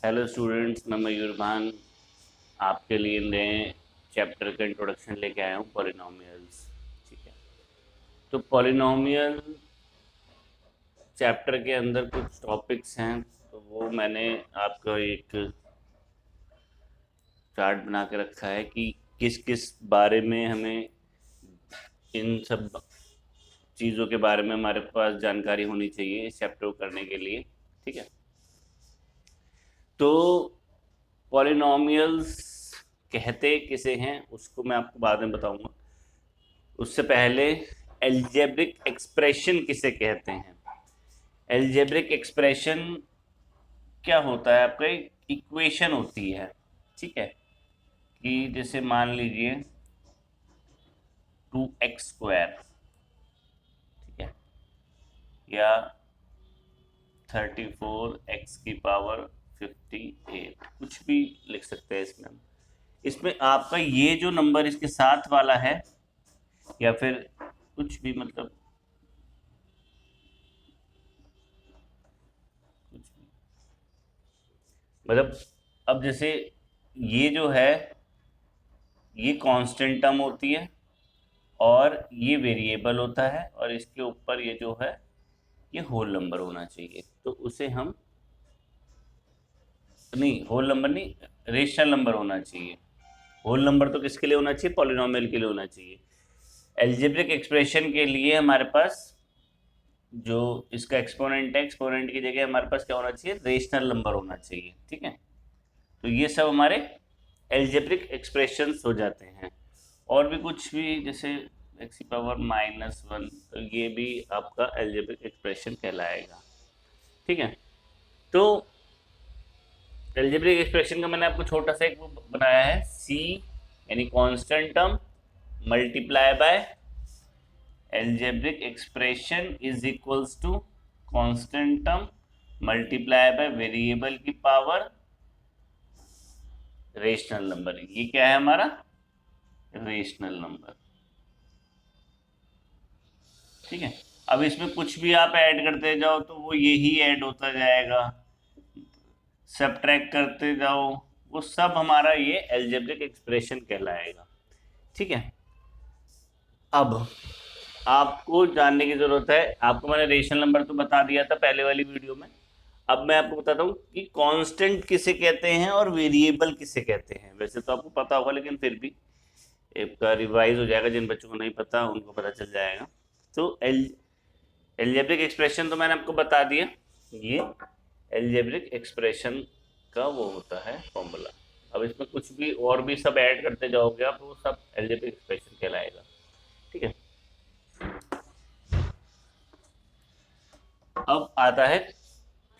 Hello students, मैं मयूर भान आपके लिए नए चैप्टर का इंट्रोडक्शन लेके आया हूँ, पॉलिनोमियल्स। ठीक है, तो पॉलिनोमियल चैप्टर के अंदर कुछ टॉपिक्स हैं, तो वो मैंने आपका एक चार्ट बना के रखा है कि किस किस बारे में हमें इन सब चीज़ों के बारे में हमारे पास जानकारी होनी चाहिए इस चैप्टर को करने के लिए। ठीक है, तो पॉलिनोमियल्स कहते किसे हैं उसको मैं आपको बाद में बताऊंगा। उससे पहले एल्जेब्रिक एक्सप्रेशन किसे कहते हैं। एल्जेब्रिक एक्सप्रेशन क्या होता है? आपका इक्वेशन होती है, ठीक है, कि जैसे मान लीजिए 2x² ठीक है, या 34x⁻58, कुछ भी लिख सकते हैं इसमें हम। इसमें आपका ये जो नंबर इसके साथ वाला है, या फिर कुछ भी, मतलब कुछ भी, मतलब अब जैसे ये जो है ये कांस्टेंट टर्म होती है और ये वेरिएबल होता है, और इसके ऊपर ये जो है ये होल नंबर होना चाहिए, तो उसे हम, नहीं होल नंबर नहीं, रेशनल नंबर होना चाहिए। होल नंबर तो किसके लिए होना चाहिए? पॉलिनोमियल के लिए होना चाहिए। एल्जेब्रिक एक्सप्रेशन के लिए हमारे पास जो इसका एक्सपोनेंट है, एक्सपोनेंट की जगह हमारे पास क्या होना चाहिए? रेशनल नंबर होना चाहिए। ठीक है, तो ये सब हमारे एल्जेब्रिक एक्सप्रेशंस हो जाते हैं। और भी कुछ भी, जैसे x⁻⁻1, तो ये भी आपका एल्जेब्रिक एक्सप्रेशन कहलाएगा। ठीक है, तो एल्जेब्रिक एक्सप्रेशन का मैंने आपको छोटा सा एक वो बनाया है, c यानी constant term multiply by algebraic expression is equals to constant term multiply by variable की पावर रेशनल नंबर। ये क्या है हमारा? Rational number. ठीक है, अब इसमें कुछ भी आप ऐड करते जाओ तो वो यही ऐड होता जाएगा, सब्ट्रैक्ट करते जाओ, वो सब हमारा ये एल्जेब्रिक एक्सप्रेशन कहलाएगा। ठीक है, अब आपको जानने की जरूरत है, आपको मैंने रेशनल नंबर तो बता दिया था पहले वाली वीडियो में। अब मैं आपको बताता हूँ कि कांस्टेंट किसे कहते हैं और वेरिएबल किसे कहते हैं। वैसे तो आपको पता होगा, लेकिन फिर भी एक रिवाइज हो जाएगा, जिन बच्चों को नहीं पता उनको पता चल जाएगा। तो एल्जेब्रिक एक्सप्रेशन तो मैंने आपको बता दिया, ये एल्जेब्रिक एक्सप्रेशन का वो होता है फॉर्मूला। अब इसमें कुछ भी और भी सब ऐड करते जाओगे आप, वो सब एल्जेब्रिक एक्सप्रेशन कहलाएगा। ठीक है, अब आता है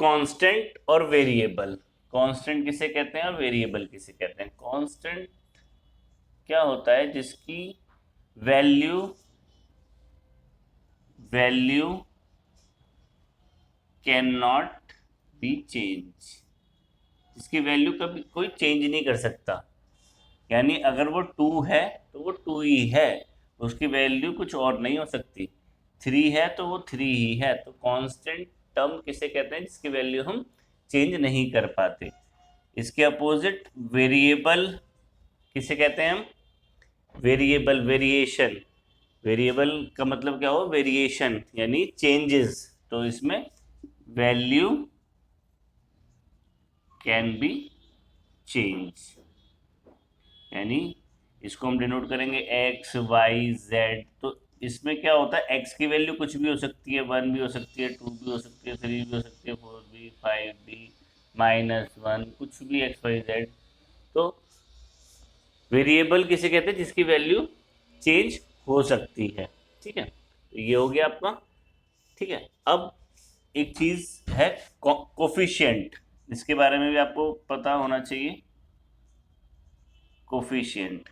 कांस्टेंट और वेरिएबल। कांस्टेंट किसे कहते हैं और वेरिएबल किसे कहते हैं? कांस्टेंट क्या होता है? जिसकी value value can not be change, जिसकी वैल्यू कभी कोई चेंज नहीं कर सकता। यानी अगर वो 2 है तो वो 2 ही है, उसकी वैल्यू कुछ और नहीं हो सकती। 3 है तो वो 3 ही है। तो कांस्टेंट टर्म किसे कहते हैं? जिसकी वैल्यू हम चेंज नहीं कर पाते। इसके अपोजिट वेरिएबल किसे कहते हैं हम? Variable, variation. वेरिएबल का मतलब क्या हो? वेरिएशन यानी चेंजेस। तो इसमें वैल्यू कैन बी चेंज, यानी इसको हम डिनोट करेंगे एक्स वाई जेड। तो इसमें क्या होता है? एक्स की वैल्यू कुछ भी हो सकती है, 1 भी हो सकती है, 2 भी हो सकती है, 3 भी हो सकती है, 4 भी, 5 भी, -1, कुछ भी एक्स वाई जेड। तो वेरिएबल किसे कहते हैं? जिसकी वैल्यू चेंज हो सकती है। ठीक है, तो ये हो गया आपका। ठीक है, अब एक चीज है कोफिशिएंट, इसके बारे में भी आपको पता होना चाहिए। कोफिशिएंट,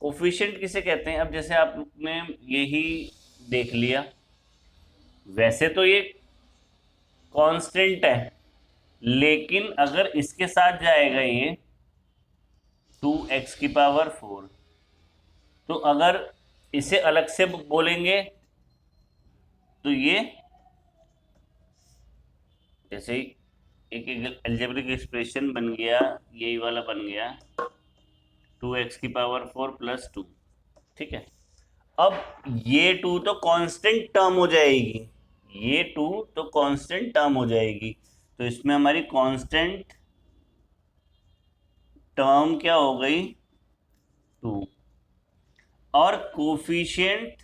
कोफिशिएंट किसे कहते हैं? अब जैसे आपने यही देख लिया, वैसे तो ये कांस्टेंट है, लेकिन अगर इसके साथ जाएगा ये 2x⁴, तो अगर इसे अलग से बोलेंगे तो ये जैसे ही एक एल्जेब्रिक एक्सप्रेशन बन गया, यही वाला बन गया 2x⁴ प्लस 2। ठीक है, अब ये 2 तो कांस्टेंट टर्म हो जाएगी, ये 2 तो कांस्टेंट टर्म हो जाएगी, तो इसमें हमारी कांस्टेंट टर्म क्या हो गई 2, और कोफिशिएंट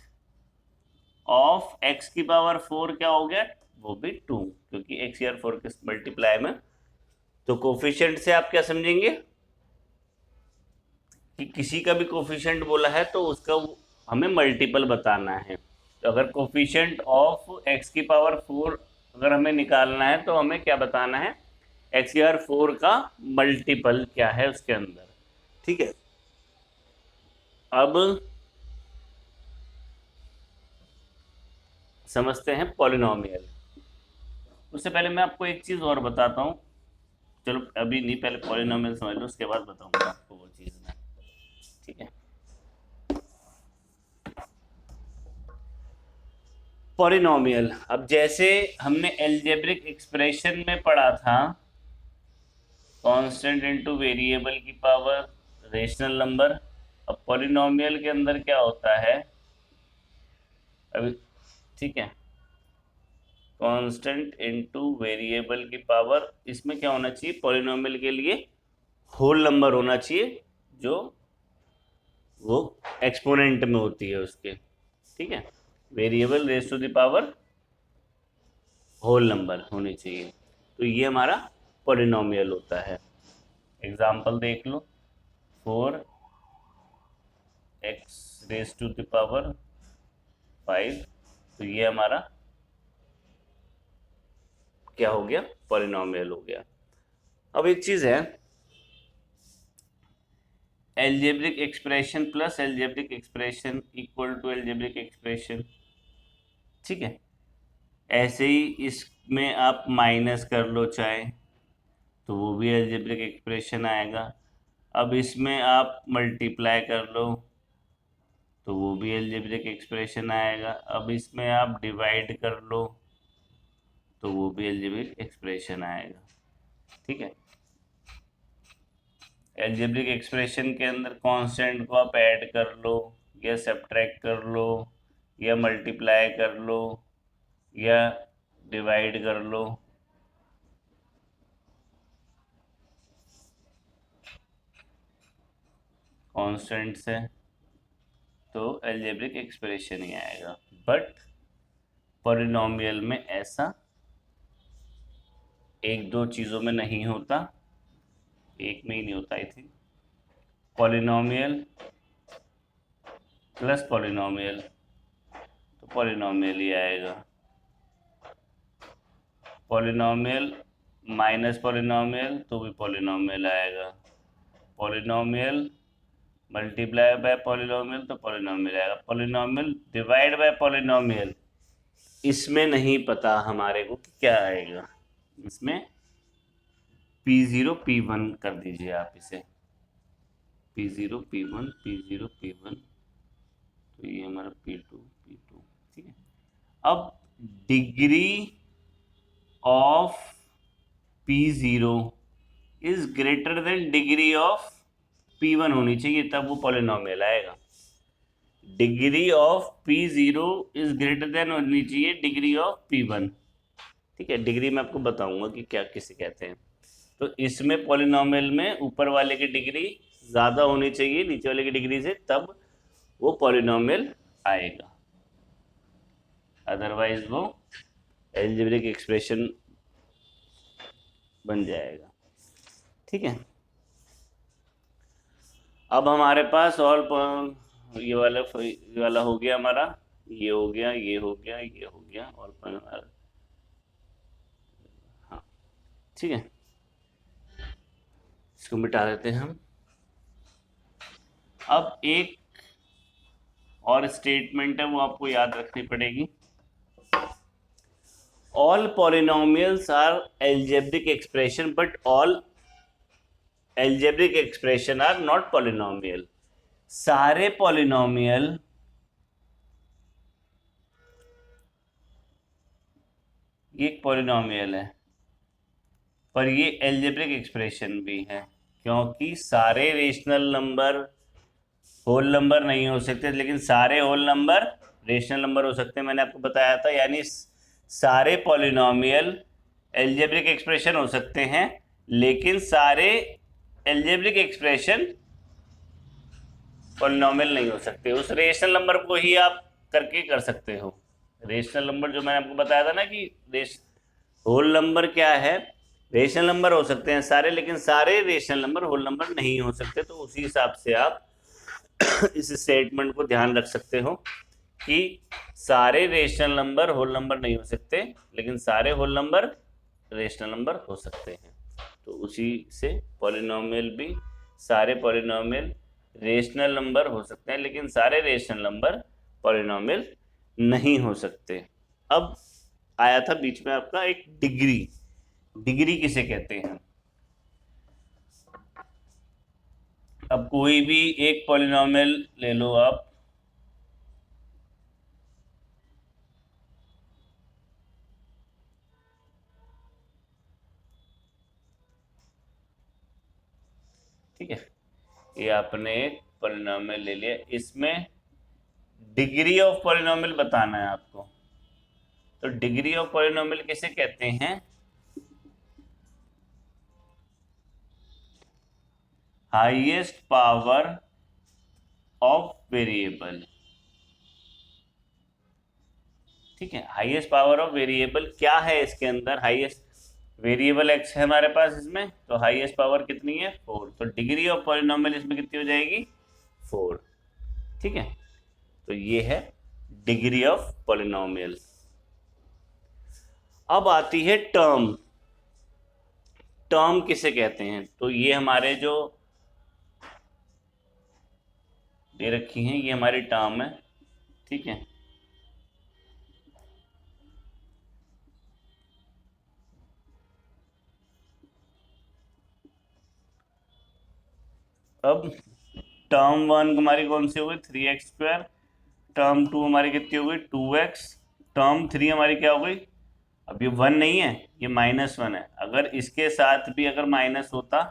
ऑफ x⁴ क्या हो गया, वो भी 2, क्योंकि x⁴ के मल्टीप्लाई में। तो कोफिशिएंट से आप क्या समझेंगे कि किसी का भी कोफिशिएंट बोला है तो उसका हमें मल्टीपल बताना है। तो अगर कोफिशिएंट ऑफ x⁴ अगर हमें निकालना है तो हमें क्या बताना है, x⁴ का मल्टीपल क्या है उसके अंदर। ठीक है, अब समझते हैं पॉलिनोमियल। उससे पहले मैं आपको एक चीज़ और बताता हूँ, चलो अभी नहीं, पहले पॉलिनोमियल समझ लो, उसके बाद बताऊंगा आपको वो चीज़ में। ठीक है, पॉलिनोमियल, अब जैसे हमने एल्जेब्रिक एक्सप्रेशन में पढ़ा था कांस्टेंट इनटू वेरिएबल की पावर रेशनल नंबर, अब पॉलिनोमियल के अंदर क्या होता है अभी, ठीक है, कांस्टेंट इनटू वेरिएबल की पावर, इसमें क्या होना चाहिए पॉलिनोमियल के लिए, होल नंबर होना चाहिए, जो वो एक्सपोनेंट में होती है उसके। ठीक है, variable raise to the power whole number होनी चाहिए, तो ये हमारा पॉलिनोमियल होता है। एग्जाम्पल देख लो, 4x⁵ तो ये हमारा क्या हो गया, पॉलिनोमियल हो गया। अब एक चीज है, algebraic expression plus algebraic expression equal to algebraic expression. ठीक है, ऐसे ही इसमें आप माइनस कर लो चाहे, तो वो भी एल्जेब्रिक एक्सप्रेशन आएगा। अब इसमें आप मल्टीप्लाई कर लो तो वो भी एल्जेब्रिक एक्सप्रेशन आएगा। अब इसमें आप डिवाइड कर लो तो वो भी एल्जेब्रिक एक्सप्रेशन आएगा। ठीक है, एल्जेब्रिक एक्सप्रेशन के अंदर कांस्टेंट को आप ऐड कर लो या सब्ट्रैक्ट कर लो या मल्टीप्लाई कर लो या डिवाइड कर लो, कांस्टेंट से, तो एल्जेब्रिक एक्सप्रेशन ही आएगा। बट पॉलिनोमियल में ऐसा एक दो चीज़ों में नहीं होता, एक में ही नहीं होता I think, polynomial plus polynomial तो पॉलिनोमियल ही आएगा, पॉलिनोमियल माइनस पॉलिनोमियल तो भी पॉलिनोमियल आएगा, पॉलिनोमियल मल्टीप्लाई बाय पॉलिनोमियल तो पॉलिनोमियल आएगा, पॉलिनोमियल डिवाइड बाय पॉलिनोमियल इसमें नहीं पता हमारे को कि क्या आएगा। इसमें P0 P1 कर दीजिए आप इसे, P0 P1 P0 P1, तो ये हमारा P2 P2। ठीक है, अब degree of P0 is greater than degree of P1 होनी चाहिए, तब वो पॉलिनोमियल आएगा। Degree of P0 is greater than होनी चाहिए डिग्री ऑफ P1। ठीक है, डिग्री मैं आपको बताऊंगा कि क्या किसे कहते हैं। तो इसमें पॉलिनोमियल में ऊपर वाले की डिग्री ज़्यादा होनी चाहिए नीचे वाले की डिग्री से, तब वो पॉलिनोमियल आएगा, अदरवाइज वो एल्जेब्रिक एक्सप्रेशन बन जाएगा। ठीक है, अब हमारे पास ऑल ये वाला हो गया हमारा, ये हो गया, ये हो गया, ये हो गया, ऑल, हाँ ठीक है, इसको मिटा देते हैं हम। अब एक और स्टेटमेंट है वो आपको याद रखनी पड़ेगी, all polynomials are algebraic expression but all algebraic expression are not polynomial. सारे पॉलिनोमियल ये एक पॉलिनोमियल है, पर ये एल्जेब्रिक एक्सप्रेशन भी है, क्योंकि सारे रेशनल नंबर होल नंबर नहीं हो सकते, लेकिन सारे होल नंबर रेशनल नंबर हो सकते हैं। मैंने आपको बताया था, यानी सारे पॉलिनोमियल एल्जेब्रिक एक्सप्रेशन हो सकते हैं, लेकिन सारे एल्जेब्रिक एक्सप्रेशन पॉलिनोमियल नहीं हो सकते। उस रेशनल नंबर को ही आप करके कर सकते हो। रेशनल नंबर जो मैंने आपको बताया था ना कि होल नंबर क्या है, रेशनल नंबर हो सकते हैं सारे, लेकिन सारे रेशनल नंबर होल नंबर नहीं हो सकते। तो उसी हिसाब से आप इस स्टेटमेंट को ध्यान रख सकते हो कि सारे रेशनल नंबर होल नंबर नहीं हो सकते, लेकिन सारे होल नंबर रेशनल नंबर हो सकते हैं। तो उसी से पॉलिनोमियल भी, सारे पॉलिनोमियल रेशनल नंबर हो सकते हैं, लेकिन सारे रेशनल नंबर पॉलिनोमियल नहीं हो सकते। अब आया था बीच में आपका एक डिग्री। डिग्री किसे कहते हैं? अब कोई भी एक पॉलिनोमियल ले लो आप, ठीक है, ये आपने एक पॉलिनोमियल ले लिया, इसमें डिग्री ऑफ पॉलिनोमियल बताना है आपको। तो डिग्री ऑफ पॉलिनोमियल किसे कहते हैं? Highest power of variable. ठीक है, हाईएस्ट पावर ऑफ वेरिएबल क्या है इसके अंदर? हाईएस्ट वेरिएबल एक्स है हमारे पास इसमें, तो हाईएस्ट पावर कितनी है? 4। तो डिग्री ऑफ पॉलिनोमियल इसमें कितनी हो जाएगी? 4। ठीक है, तो ये है डिग्री ऑफ पॉलिनोमियल। अब आती है टर्म। टर्म किसे कहते हैं? तो ये हमारे जो दे रखी हैं ये हमारी टर्म है। ठीक है, अब टर्म 1 हमारी कौन सी हो गई? 3x²। टर्म 2 हमारी कितनी हो गई? 2x। टर्म 3 हमारी क्या हो गई? अब ये 1 नहीं है, ये -1 है। अगर इसके साथ भी अगर माइनस होता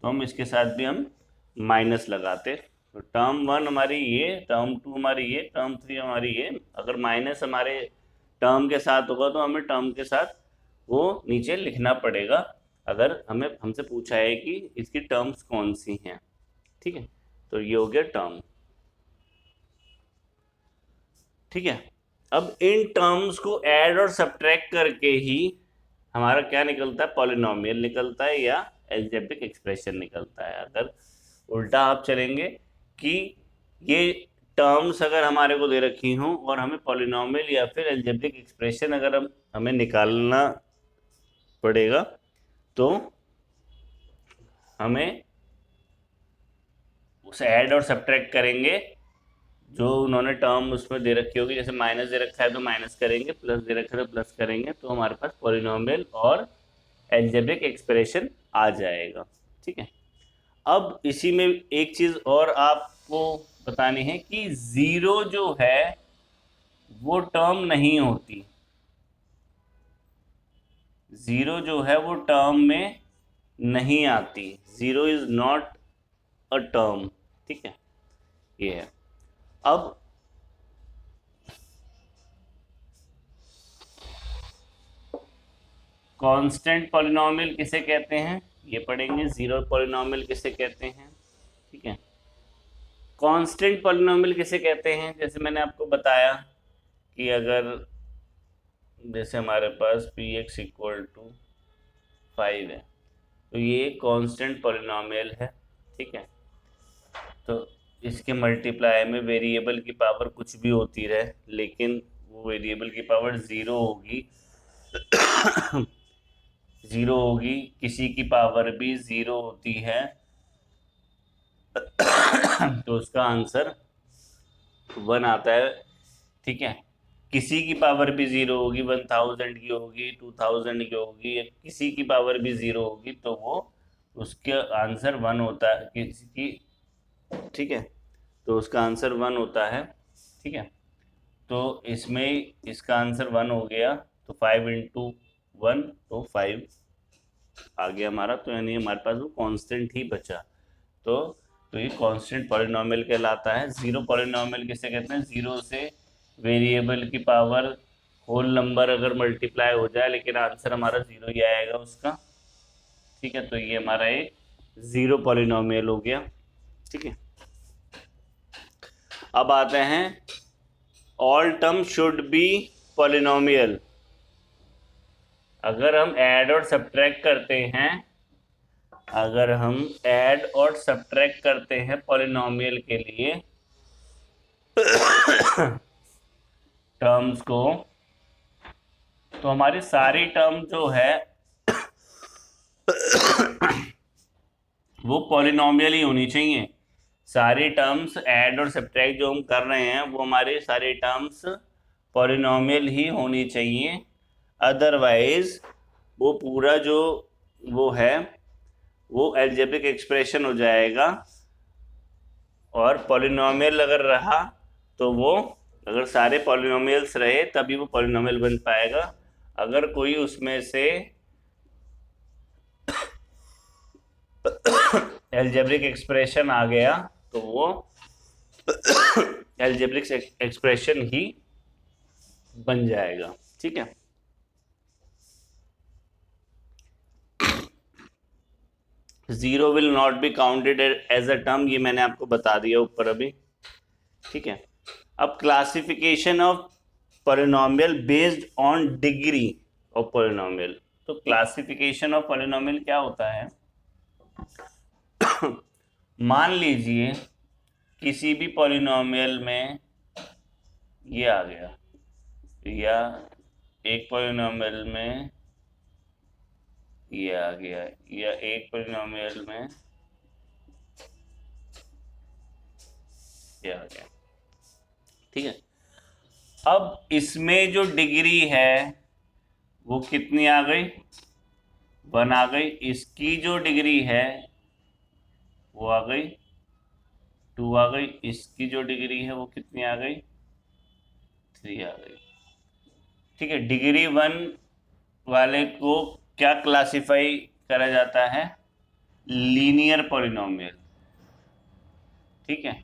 तो हम इसके साथ भी हम माइनस लगाते। तो टर्म 1 हमारी ये, टर्म 2 हमारी ये, टर्म 3 हमारी ये। अगर माइनस हमारे टर्म के साथ होगा तो हमें टर्म के साथ वो नीचे लिखना पड़ेगा, अगर हमें हमसे पूछा है कि इसकी टर्म्स कौन सी हैं। ठीक है, तो ये हो गया टर्म। ठीक है, अब इन टर्म्स को ऐड और सब्ट्रैक्ट करके ही हमारा क्या निकलता है? पॉलिनोमियल निकलता है या एल्जेब्रिक एक्सप्रेशन निकलता है। अगर उल्टा आप चलेंगे कि ये टर्म्स अगर हमारे को दे रखी हों और हमें पॉलिनोमियल या फिर एल्जेब्रिक एक्सप्रेशन अगर हमें निकालना पड़ेगा, तो हमें उसे ऐड और सब्ट्रैक्ट करेंगे। जो उन्होंने टर्म उसमें दे रखी होगी, जैसे माइनस दे रखा है तो माइनस करेंगे, प्लस दे रखा है तो प्लस करेंगे, तो हमारे पास पॉलिनोमियल और एल्जेब्रिक एक्सप्रेशन आ जाएगा। ठीक है, अब इसी में एक चीज और आपको बतानी है कि जीरो जो है वो टर्म नहीं होती। जीरो जो है वो टर्म में नहीं आती। Zero is not a term. ठीक है, ये है। अब कांस्टेंट पॉलिनोमियल किसे कहते हैं ये पढ़ेंगे। जीरो पॉलिनोमियल किसे कहते हैं? ठीक है, कांस्टेंट पॉलिनोमियल किसे कहते हैं? जैसे मैंने आपको बताया कि अगर जैसे हमारे पास px इक्वल टू 5 है, तो ये कांस्टेंट पॉलिनोमियल है। ठीक है, तो इसके मल्टीप्लाई में वेरिएबल की पावर कुछ भी होती रहे, लेकिन वो वेरिएबल की पावर ज़ीरो होगी। ज़ीरो होगी, किसी की पावर भी ज़ीरो होती है। तो उसका आंसर 1 आता है। ठीक है, किसी की पावर भी ज़ीरो होगी, 1000 की होगी, 2000 की होगी, या किसी की पावर भी ज़ीरो होगी, तो वो उसके आंसर 1 होता है किसी की। ठीक है, तो उसका आंसर 1 होता है। ठीक है, तो इसमें इसका आंसर 1 हो गया, तो 5 × 1 तो 5। आ गया हमारा, तो यानी हमारे पास वो कांस्टेंट ही बचा। तो ये कांस्टेंट पॉलिनोमियल कहलाता है। जीरो पॉलिनोमियल किसे कहते हैं? जीरो से वेरिएबल की पावर होल नंबर अगर मल्टीप्लाई हो जाए लेकिन आंसर हमारा जीरो ही आएगा उसका। ठीक है, तो ये हमारा एक जीरो पॉलिनोमियल हो गया। ठीक है, अब आते हैं all term should be polynomial. अगर हम ऐड और सब्ट्रैक्ट करते हैं, अगर हम ऐड और सब्ट्रैक्ट करते हैं पॉलिनोमियल के लिए टर्म्स को, तो हमारी सारी टर्म जो है वो पॉलिनोमियल ही होनी चाहिए। सारी टर्म्स ऐड और सब्ट्रैक्ट जो हम कर रहे हैं वो हमारी सारी टर्म्स पॉलिनोमियल ही होनी चाहिए। अदरवाइज वो पूरा जो वो है वो अलजेब्रिक एक्सप्रेशन हो जाएगा। और पॉलिनोमियल अगर रहा तो वो, अगर सारे पॉलिनोमियल्स रहे तभी वो पॉलिनोमियल बन पाएगा। अगर कोई उसमें से अलजेब्रिक एक्सप्रेशन आ गया तो वो अलजेब्रिक एक्सप्रेशन ही बन जाएगा। ठीक है, zero will not be counted as a term, ये मैंने आपको बता दिया ऊपर अभी। ठीक है, अब classification of polynomial based on degree of polynomial. तो क्लासिफिकेशन ऑफ पॉलिनोमियल क्या होता है? मान लीजिए किसी भी पॉलिनोमियल में ये आ गया, या एक पॉलिनोमियल में ये आ गया, या एक पॉलिनोमियल में ये आ गया। ठीक है, अब इसमें जो डिग्री है वो कितनी आ गई? 1 आ गई। इसकी जो डिग्री है वो आ गई 2 आ गई। इसकी जो डिग्री है वो कितनी आ गई? 3 आ गई। ठीक है, डिग्री 1 वाले को क्या क्लासिफाई करा जाता है? Linear polynomial. ठीक है,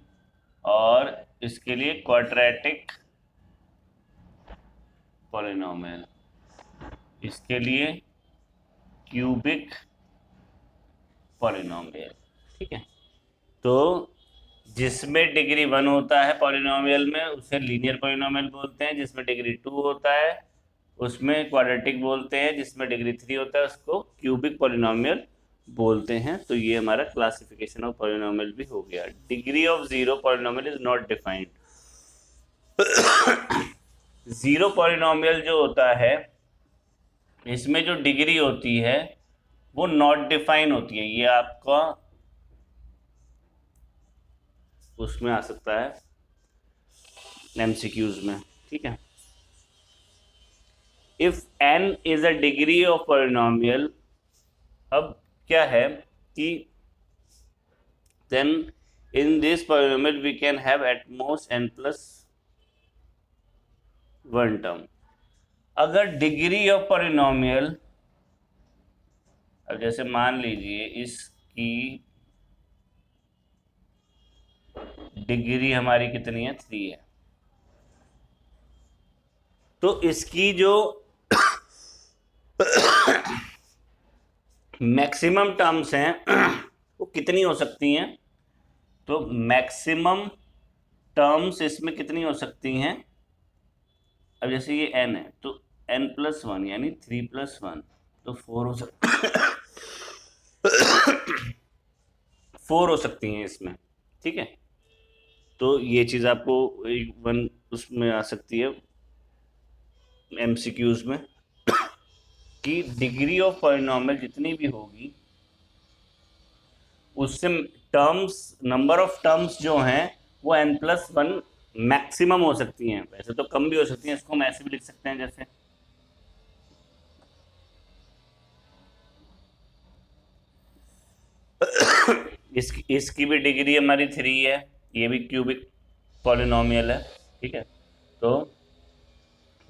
और इसके लिए क्वाड्रेटिक पॉलिनोमियल, इसके लिए क्यूबिक पॉलिनोमियल। ठीक है, तो जिसमें डिग्री 1 होता है पॉलिनोमियल में उसे लीनियर पॉलिनोमियल बोलते हैं, जिसमें डिग्री 2 होता है उसमें क्वाड्रेटिक बोलते हैं, जिसमें डिग्री 3 होता है उसको क्यूबिक पॉलिनोमियल बोलते हैं। तो ये हमारा क्लासिफिकेशन ऑफ पॉलिनोमियल भी हो गया। Degree of zero polynomial is not defined. Zero polynomial जो होता है इसमें जो डिग्री होती है वो नॉट डिफाइन होती है। ये आपका उसमें आ सकता है एमसीक्यूज में। ठीक है, if n is a degree of polynomial, अब क्या है कि then in this polynomial we can have at most n plus 1 term। अगर डिग्री ऑफ पॉलिनोमियल, अब जैसे मान लीजिए इसकी डिग्री हमारी कितनी है? 3 है, तो इसकी जो मैक्सिमम टर्म्स हैं वो कितनी हो सकती हैं? तो मैक्सिमम टर्म्स इसमें कितनी हो सकती हैं? अब जैसे ये n है तो n प्लस 1 यानी 3 प्लस 1 तो 4 हो फोर हो सकती हैं इसमें। ठीक है, तो ये चीज आपको वन उसमें आ सकती है एमसीक्यूज में कि डिग्री ऑफ पॉलिनोमियल जितनी भी होगी उससे टर्म्स, नंबर ऑफ टर्म्स जो हैं वो n प्लस 1 मैक्सिमम हो सकती हैं। वैसे तो कम भी हो सकती हैं, इसको हम ऐसे भी लिख सकते हैं जैसे इसकी भी डिग्री हमारी 3 है, ये भी क्यूबिक पॉलिनोमियल है। ठीक है, तो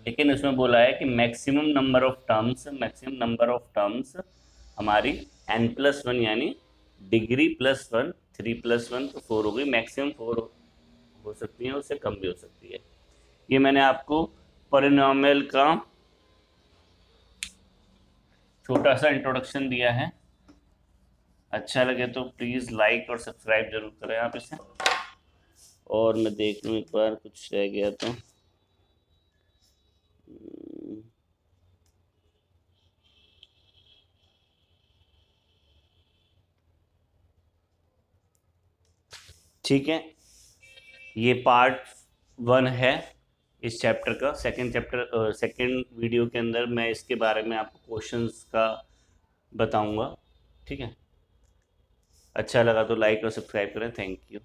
लेकिन इसमें बोला है कि मैक्सिमम नंबर ऑफ टर्म्स हमारी n+1 यानी डिग्री +1, 3+1 तो 4 हो गई, मैक्सिमम 4 हो सकती है, उससे कम भी हो सकती है। ये मैंने आपको पॉलिनॉमियल का छोटा सा इंट्रोडक्शन दिया है। अच्छा लगे तो प्लीज़ लाइक और सब्सक्राइब जरूर करें आप इसे। और मैं देख लूँ एक बार कुछ रह गया तो। ठीक है, ये पार्ट 1 है इस चैप्टर का। सेकंड वीडियो के अंदर मैं इसके बारे में आपको क्वेश्चंस का बताऊंगा। ठीक है, अच्छा लगा तो लाइक और सब्सक्राइब करें। Thank you.